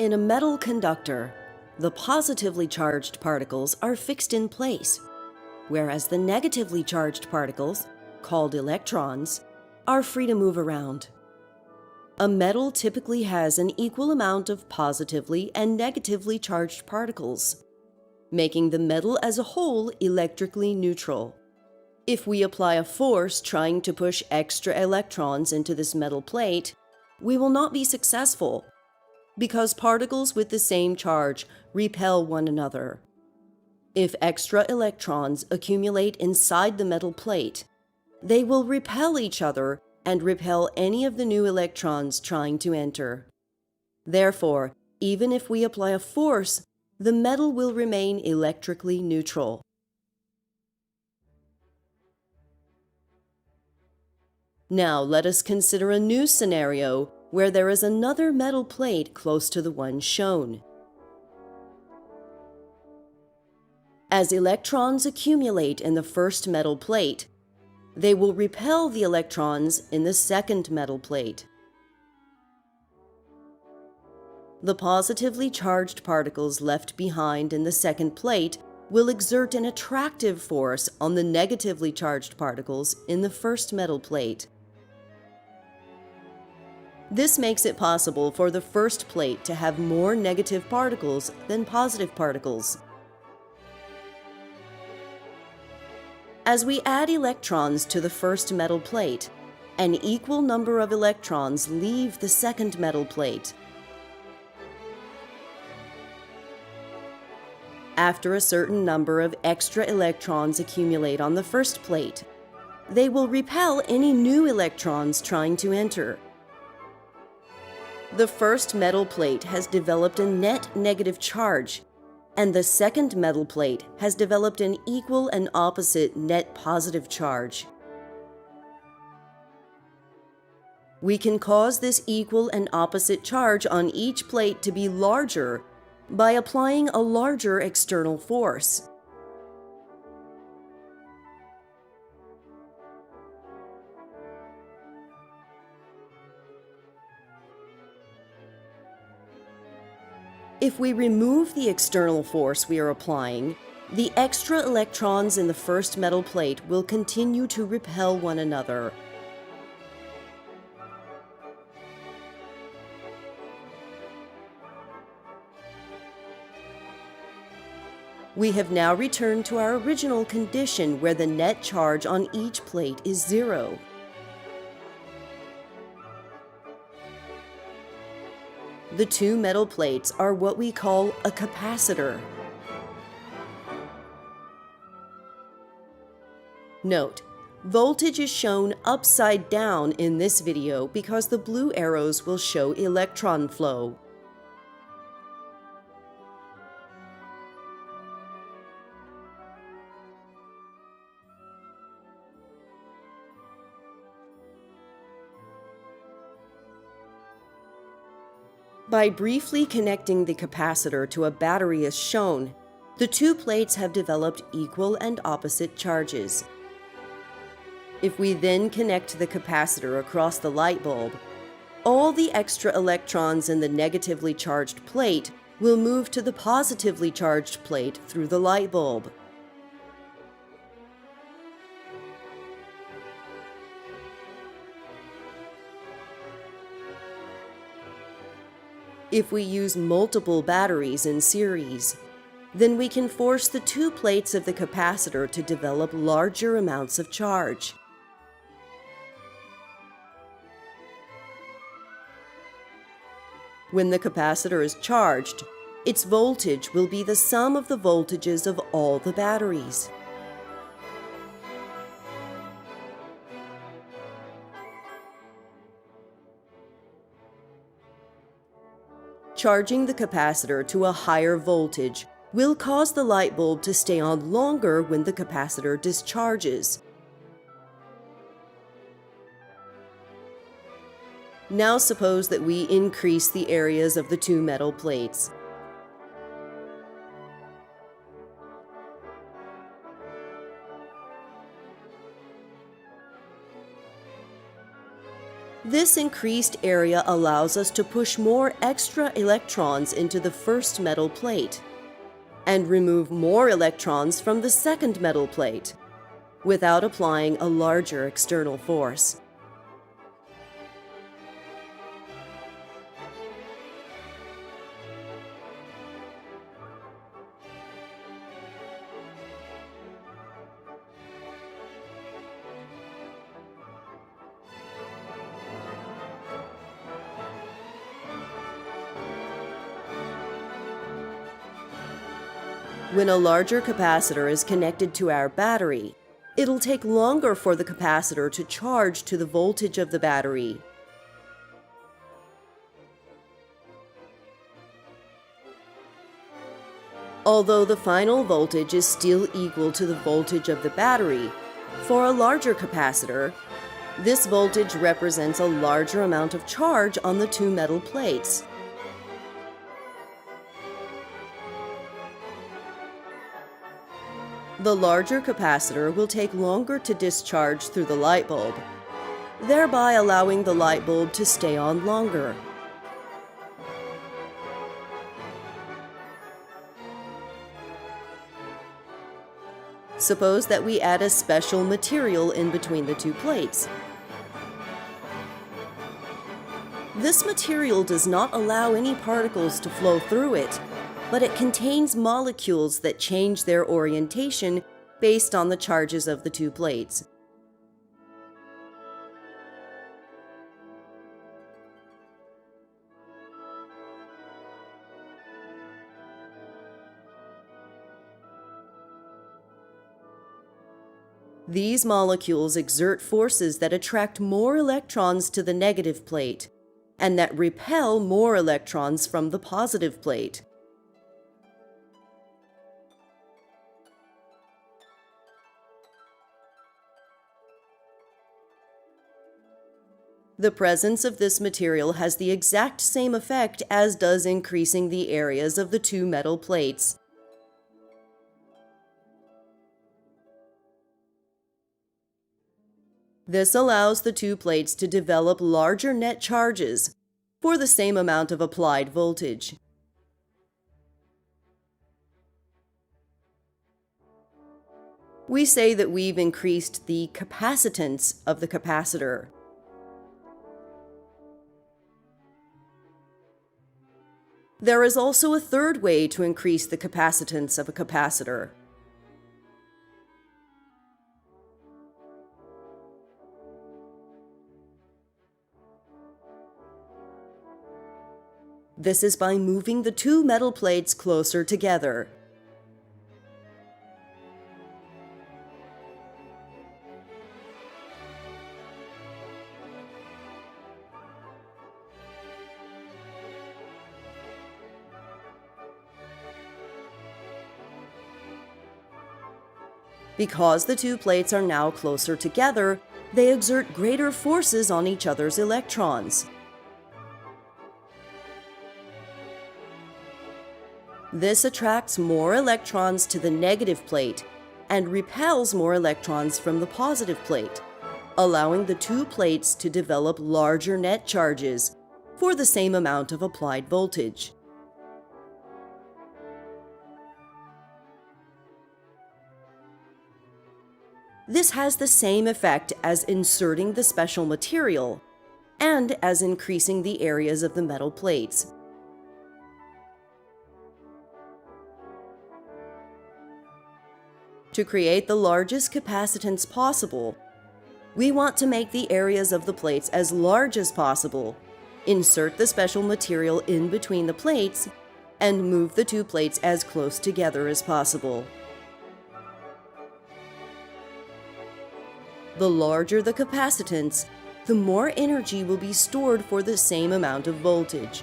In a metal conductor, the positively charged particles are fixed in place, whereas the negatively charged particles, called electrons, are free to move around. A metal typically has an equal amount of positively and negatively charged particles, making the metal as a whole electrically neutral. If we apply a force trying to push extra electrons into this metal plate, we will not be successful because particles with the same charge repel one another. If extra electrons accumulate inside the metal plate, they will repel each other and repel any of the new electrons trying to enter. Therefore, even if we apply a force, the metal will remain electrically neutral. Now let us consider a new scenario where there is another metal plate close to the one shown. As electrons accumulate in the first metal plate, they will repel the electrons in the second metal plate. The positively charged particles left behind in the second plate will exert an attractive force on the negatively charged particles in the first metal plate. This makes it possible for the first plate to have more negative particles than positive particles. As we add electrons to the first metal plate, an equal number of electrons leave the second metal plate. After a certain number of extra electrons accumulate on the first plate, they will repel any new electrons trying to enter. The first metal plate has developed a net negative charge, and the second metal plate has developed an equal and opposite net positive charge. We can cause this equal and opposite charge on each plate to be larger by applying a larger external force. If we remove the external force we are applying, the extra electrons in the first metal plate will continue to repel one another. We have now returned to our original condition where the net charge on each plate is 0. The two metal plates are what we call a capacitor. Note, voltage is shown upside down in this video because the blue arrows will show electron flow. By briefly connecting the capacitor to a battery as shown, the two plates have developed equal and opposite charges. If we then connect the capacitor across the light bulb, all the extra electrons in the negatively charged plate will move to the positively charged plate through the light bulb. If we use multiple batteries in series, then we can force the two plates of the capacitor to develop larger amounts of charge. When the capacitor is charged, its voltage will be the sum of the voltages of all the batteries. Charging the capacitor to a higher voltage will cause the light bulb to stay on longer when the capacitor discharges. Now suppose that we increase the areas of the two metal plates. This increased area allows us to push more extra electrons into the first metal plate and remove more electrons from the second metal plate without applying a larger external force. When a larger capacitor is connected to our battery, it'll take longer for the capacitor to charge to the voltage of the battery. Although the final voltage is still equal to the voltage of the battery, for a larger capacitor, this voltage represents a larger amount of charge on the two metal plates. The larger capacitor will take longer to discharge through the light bulb, thereby allowing the light bulb to stay on longer. Suppose that we add a special material in between the two plates. This material does not allow any particles to flow through it, but it contains molecules that change their orientation based on the charges of the two plates. These molecules exert forces that attract more electrons to the negative plate and that repel more electrons from the positive plate. The presence of this material has the exact same effect as does increasing the areas of the two metal plates. This allows the two plates to develop larger net charges for the same amount of applied voltage. We say that we've increased the capacitance of the capacitor. There is also a third way to increase the capacitance of a capacitor. This is by moving the two metal plates closer together. Because the two plates are now closer together, they exert greater forces on each other's electrons. This attracts more electrons to the negative plate and repels more electrons from the positive plate, allowing the two plates to develop larger net charges for the same amount of applied voltage. This has the same effect as inserting the special material and as increasing the areas of the metal plates. To create the largest capacitance possible, we want to make the areas of the plates as large as possible, insert the special material in between the plates, and move the two plates as close together as possible. The larger the capacitance, the more energy will be stored for the same amount of voltage.